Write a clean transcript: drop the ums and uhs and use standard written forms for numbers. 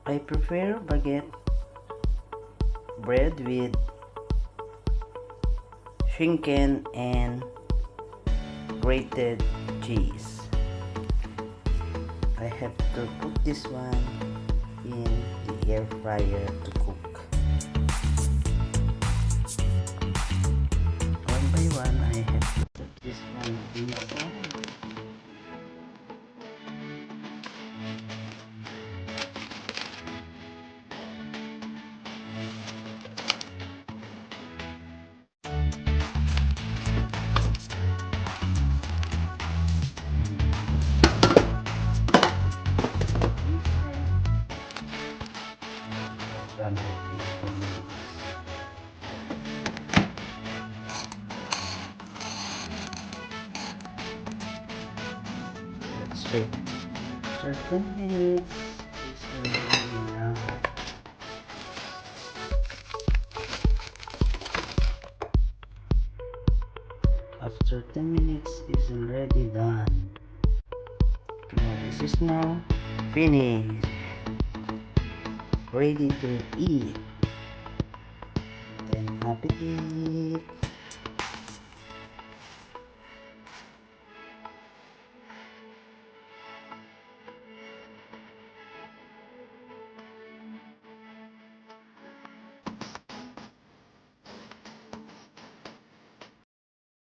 I prefer baguette bread with Schinken and grated cheese. I have to put this one in the air fryer to cook. One by one, I have to put this one inside. Done with this one. Let's wait 13 minutes. It's already now. After 10 minutes, it's already done. Now this is now finished. Ready to eat. Then happy